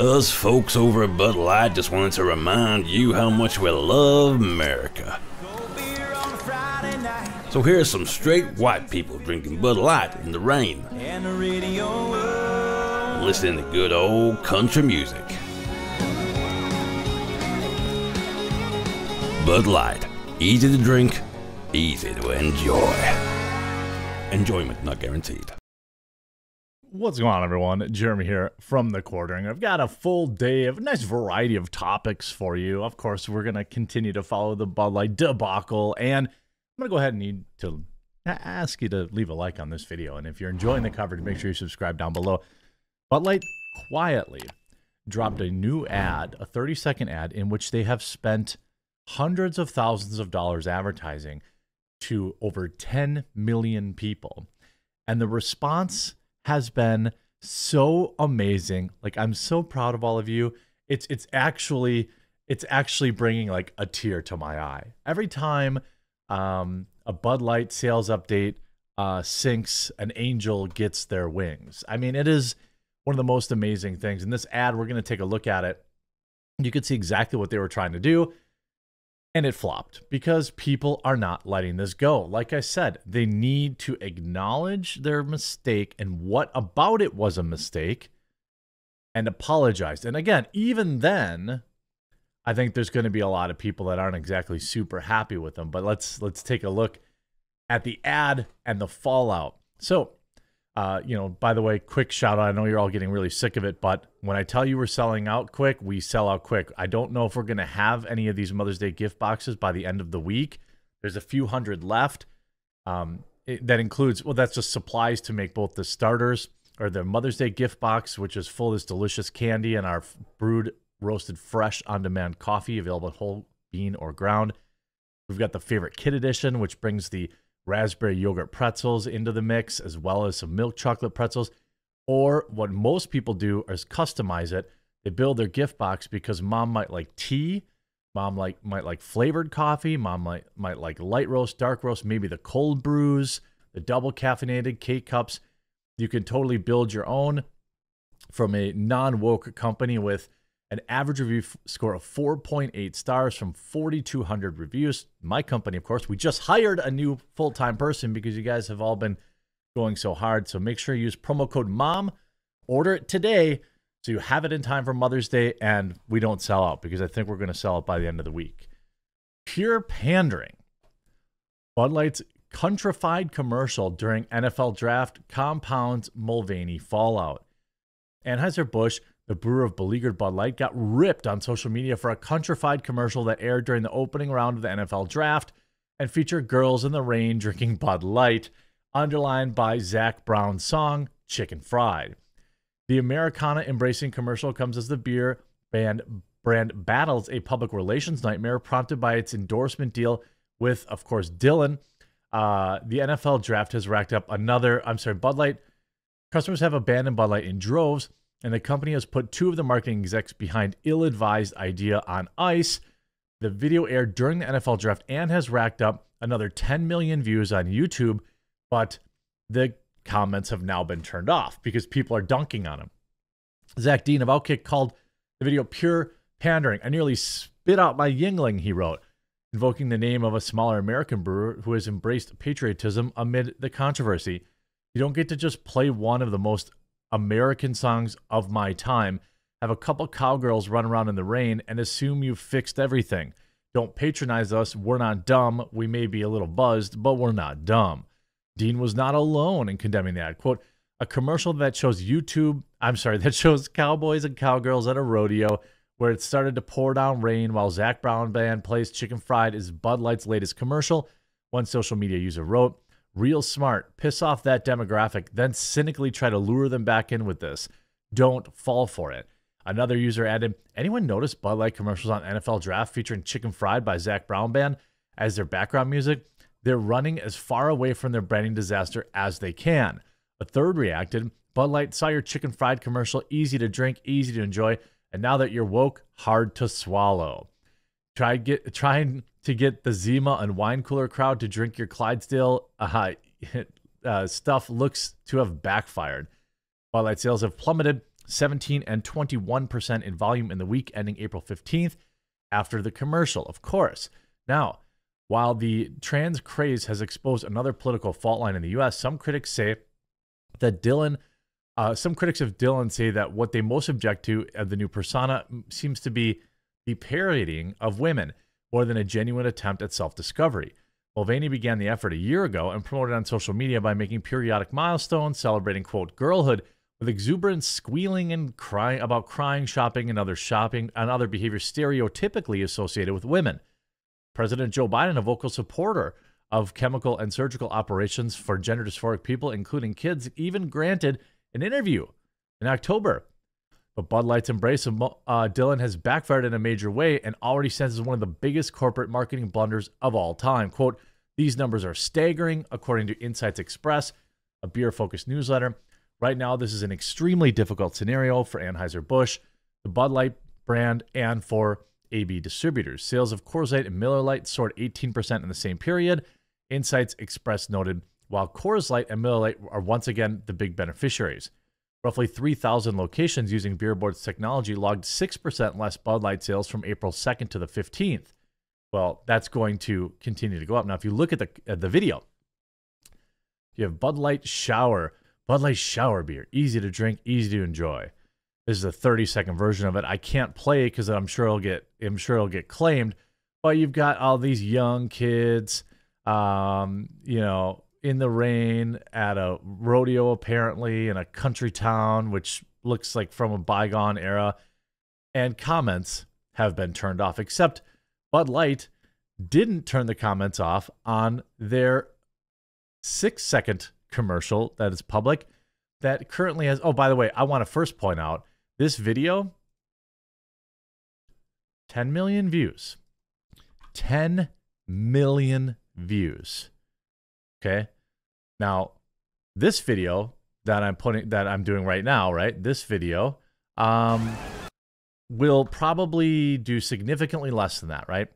Us folks over at Bud Light just wanted to remind you how much we love America. So here's some straight white people drinking Bud Light in the rain, listening to good old country music. Bud Light, easy to drink, easy to enjoy. Enjoyment not guaranteed. What's going on, everyone? Jeremy here from the Quartering. I've got a full day of a nice variety of topics for you. Of course, we're going to continue to follow the Bud Light debacle, and I'm going to go ahead and need to ask you to leave a like on this video. And if you're enjoying the coverage, make sure you subscribe down below. Bud Light quietly dropped a new ad, a 30-second ad, in which they have spent hundreds of thousands of dollars advertising to over 10 million people. And the response has been so amazing. Like, I'm so proud of all of you. It's actually bringing like a tear to my eye every time a Bud Light sales update syncs, an angel gets their wings. I mean, it is one of the most amazing things. In this ad, we're going to take a look at it. You can see exactly what they were trying to do. And it flopped because people are not letting this go. Like I said, they need to acknowledge their mistake and what about it was a mistake and apologize. And again, even then, I think there's going to be a lot of people that aren't exactly super happy with them. But let's take a look at the ad and the fallout. So, by the way, quick shout out. I know you're all getting really sick of it, but when I tell you we're selling out quick, we sell out quick. I don't know if we're going to have any of these Mother's Day gift boxes by the end of the week. There's a few hundred left. That includes, well, that's just supplies to make both the starters or the Mother's Day gift box, which is full of this delicious candy, and our brewed, roasted, fresh, on-demand coffee available whole bean or ground. We've got the favorite kid edition, which brings the raspberry yogurt pretzels into the mix, as well as some milk chocolate pretzels. Or what most people do is customize it. They build their gift box because mom might like tea, mom might like flavored coffee, mom might like light roast, dark roast, maybe the cold brews, the double caffeinated K-Cups. You can totally build your own from a non-woke company with an average review score of 4.8 stars from 4,200 reviews. My company, of course, we just hired a new full-time person because you guys have all been going so hard. So make sure you use promo code MOM. Order it today so you have it in time for Mother's Day and we don't sell out, because I think we're going to sell it by the end of the week. Pure pandering. Bud Light's countrified commercial during NFL draft compounds Mulvaney fallout. Anheuser-Busch, the brewer of beleaguered Bud Light, got ripped on social media for a countrified commercial that aired during the opening round of the NFL draft and featured girls in the rain drinking Bud Light, underlined by Zac Brown's song, Chicken Fried. The Americana-embracing commercial comes as the beer brand battles a public relations nightmare prompted by its endorsement deal with, of course, Dylan. The NFL draft has racked up Bud Light. Customers have abandoned Bud Light in droves, and the company has put two of the marketing execs behind ill-advised idea on ice. The video aired during the NFL draft and has racked up another 10 million views on YouTube, but the comments have now been turned off because people are dunking on him. Zach Dean of Outkick called the video pure pandering. I nearly spit out my Yingling, he wrote, invoking the name of a smaller American brewer who has embraced patriotism amid the controversy. You don't get to just play one of the most American songs of my time, have a couple cowgirls run around in the rain, and assume you've fixed everything. Don't patronize us. We're not dumb. We may be a little buzzed, but we're not dumb. Dean was not alone in condemning that. Quote, a commercial that shows that shows cowboys and cowgirls at a rodeo where it started to pour down rain while Zac Brown Band plays Chicken Fried is Bud Light's latest commercial. One social media user wrote, real smart, piss off that demographic, then cynically try to lure them back in with this. Don't fall for it. Another user added, anyone notice Bud Light commercials on NFL Draft featuring Chicken Fried by Zac Brown Band as their background music? They're running as far away from their branding disaster as they can. A third reacted, Bud Light saw your Chicken Fried commercial, easy to drink, easy to enjoy, and now that you're woke, hard to swallow. Trying to get the Zima and wine cooler crowd to drink your Clydesdale stuff looks to have backfired. Bud Light sales have plummeted 17 and 21% in volume in the week ending April 15th after the commercial, of course. Now, while the trans craze has exposed another political fault line in the U.S., some critics say that some critics of Dylan say that what they most object to of the new persona seems to be the parodying of women more than a genuine attempt at self-discovery. Mulvaney began the effort a year ago and promoted on social media by making periodic milestones, celebrating, quote, girlhood with exuberance, squealing and crying about crying, shopping, and other behaviors stereotypically associated with women. President Joe Biden, a vocal supporter of chemical and surgical operations for gender dysphoric people, including kids, even granted an interview in October. But Bud Light's embrace of Dylan has backfired in a major way and already stands as one of the biggest corporate marketing blunders of all time. Quote, these numbers are staggering, according to Insights Express, a beer-focused newsletter. Right now, this is an extremely difficult scenario for Anheuser-Busch, the Bud Light brand, and for AB distributors. Sales of Coors Light and Miller Lite soared 18% in the same period. Insights Express noted, while Coors Light and Miller Lite are once again the big beneficiaries. Roughly 3,000 locations using Beer Board's technology logged 6% less Bud Light sales from April 2nd to the 15th. Well, that's going to continue to go up. Now, if you look at the video, you have Bud Light Shower beer, easy to drink, easy to enjoy. This is a 30-second version of it. I can't play it because I'm sure it'll get claimed. But you've got all these young kids, in the rain at a rodeo, apparently, in a country town, which looks like from a bygone era. And comments have been turned off, except Bud Light didn't turn the comments off on their 6-second commercial that is public that currently has, oh, by the way, I want to first point out this video, 10 million views. 10 million views. Okay. Now, this video that I'm doing right now, right? This video will probably do significantly less than that, right?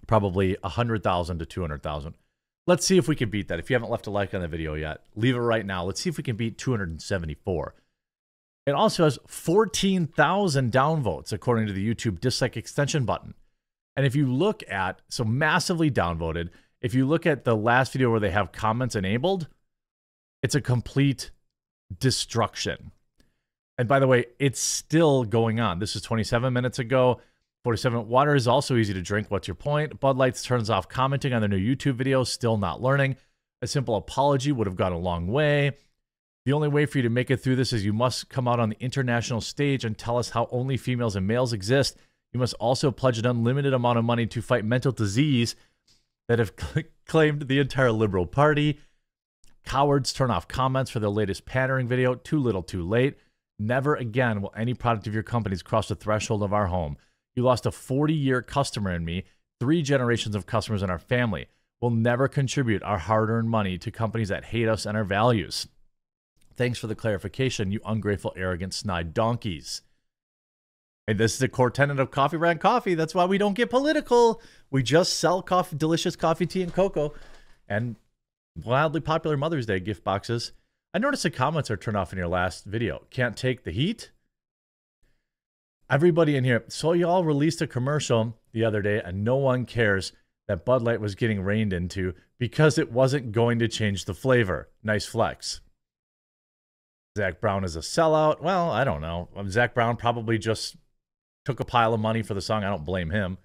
Probably 100,000 to 200,000. Let's see if we can beat that. If you haven't left a like on the video yet, leave it right now. Let's see if we can beat 274. It also has 14,000 downvotes, according to the YouTube dislike extension button. And if you look at, so massively downvoted, if you look at the last video where they have comments enabled, it's a complete destruction. And by the way, it's still going on. This is 27 minutes ago. 47. Water is also easy to drink. What's your point? Bud Light turns off commenting on their new YouTube videos. Still not learning. A simple apology would have gone a long way. The only way for you to make it through this is you must come out on the international stage and tell us how only females and males exist. You must also pledge an unlimited amount of money to fight mental disease that have claimed the entire Liberal Party. Cowards turn off comments for their latest pandering video. Too little, too late. Never again will any product of your companies cross the threshold of our home. You lost a 40-year customer in me, 3 generations of customers in our family. We'll never contribute our hard-earned money to companies that hate us and our values. Thanks for the clarification, you ungrateful, arrogant, snide donkeys. And this is a core tenet of Coffee Brand Coffee. That's why we don't get political. We just sell coffee, delicious coffee, tea, and cocoa, and wildly popular Mother's Day gift boxes. I noticed the comments are turned off in your last video. Can't take the heat? Everybody in here. So y'all released a commercial the other day, and no one cares that Bud Light was getting rained into because it wasn't going to change the flavor. Nice flex. Zach Brown is a sellout. Well, I don't know. Zach Brown probably just took a pile of money for the song. I don't blame him.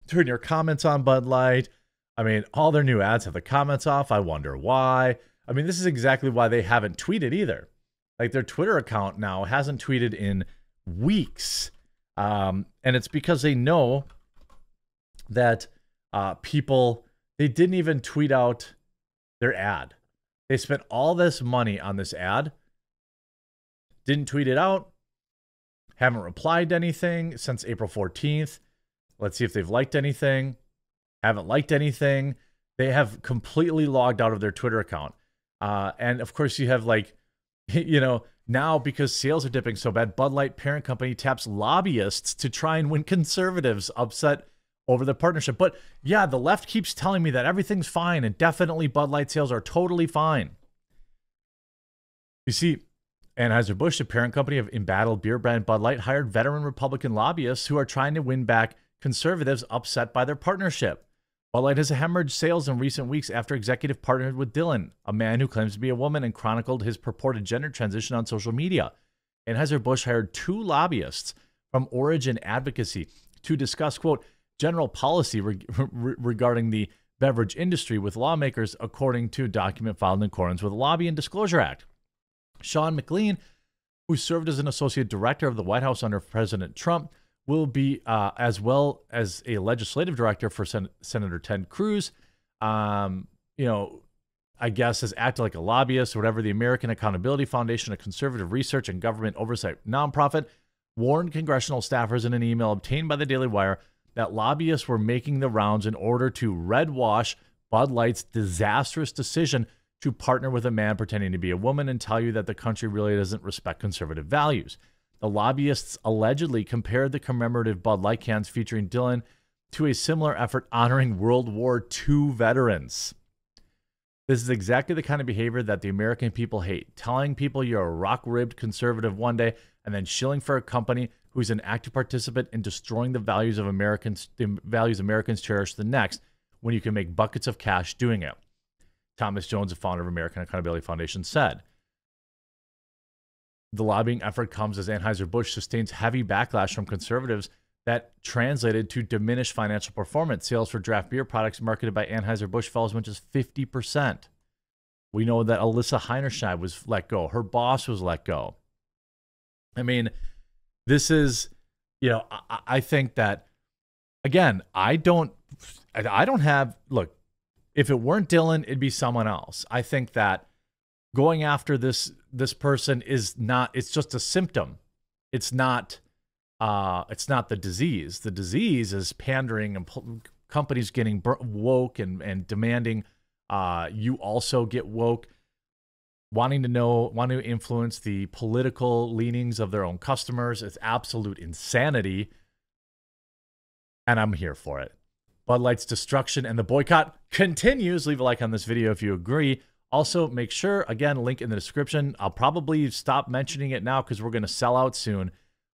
Turn your comments on Bud Light. I mean, all their new ads have the comments off. I wonder why. I mean, this is exactly why they haven't tweeted either. Like, their Twitter account now hasn't tweeted in weeks. And it's because they know that people, they didn't even tweet out their ad. They spent all this money on this ad, didn't tweet it out, haven't replied to anything since April 14th. Let's see if they've liked anything. Haven't liked anything. They have completely logged out of their Twitter account. And of course you have, like, you know, now because sales are dipping so bad, Bud Light parent company taps lobbyists to try and win conservatives upset over the partnership. But yeah, the left keeps telling me that everything's fine and definitely Bud Light sales are totally fine. You see, Anheuser-Busch, the parent company of embattled beer brand Bud Light, hired veteran Republican lobbyists who are trying to win back conservatives upset by their partnership. Bud Light has hemorrhaged sales in recent weeks after executive partnered with Dylan, a man who claims to be a woman and chronicled his purported gender transition on social media. Anheuser-Busch hired 2 lobbyists from Origin Advocacy to discuss, quote, general policy regarding the beverage industry with lawmakers, according to a document filed in accordance with the Lobby and Disclosure Act. Sean McLean, who served as an associate director of the White House under President Trump, will be, as well as a legislative director for Senator Ted Cruz, I guess has acted like a lobbyist or whatever. The American Accountability Foundation, a conservative research and government oversight nonprofit, warned congressional staffers in an email obtained by the Daily Wire that lobbyists were making the rounds in order to red wash Bud Light's disastrous decision to partner with a man pretending to be a woman and tell you that the country really doesn't respect conservative values. The lobbyists allegedly compared the commemorative Bud Light cans featuring Dylan to a similar effort honoring World War II veterans. This is exactly the kind of behavior that the American people hate, telling people you're a rock-ribbed conservative one day and then shilling for a company who's an active participant in destroying the values Americans cherish the next, when you can make buckets of cash doing it. Thomas Jones, the founder of American Accountability Foundation, said. The lobbying effort comes as Anheuser-Busch sustains heavy backlash from conservatives that translated to diminished financial performance. Sales for draft beer products marketed by Anheuser-Busch fell as much as 50%. We know that Alyssa Heinerscheid was let go. Her boss was let go. I mean, this is, I think that, again, I don't have, look, if it weren't Dylan, it'd be someone else. I think that going after this person is not, it's just a symptom. It's not the disease. The disease is pandering and companies getting woke and demanding you also get woke, wanting to influence the political leanings of their own customers. It's absolute insanity. And I'm here for it. Bud Light's destruction and the boycott continues. Leave a like on this video if you agree. Also, make sure, again, link in the description. I'll probably stop mentioning it now because we're going to sell out soon.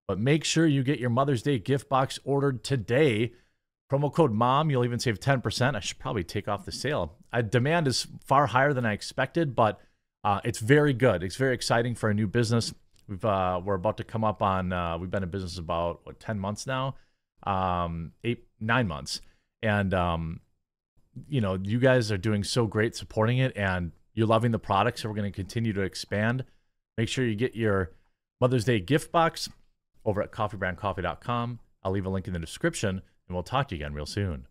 But make sure you get your Mother's Day gift box ordered today. Promo code MOM, you'll even save 10%. I should probably take off the sale. Demand is far higher than I expected, but it's very good. It's very exciting for a new business. We're about to come up on, we've been in business about, 10 months now? 9 months. And, you guys are doing so great supporting it, and you're loving the product, so we're going to continue to expand. Make sure you get your Mother's Day gift box over at coffeebrandcoffee.com. I'll leave a link in the description, and we'll talk to you again real soon.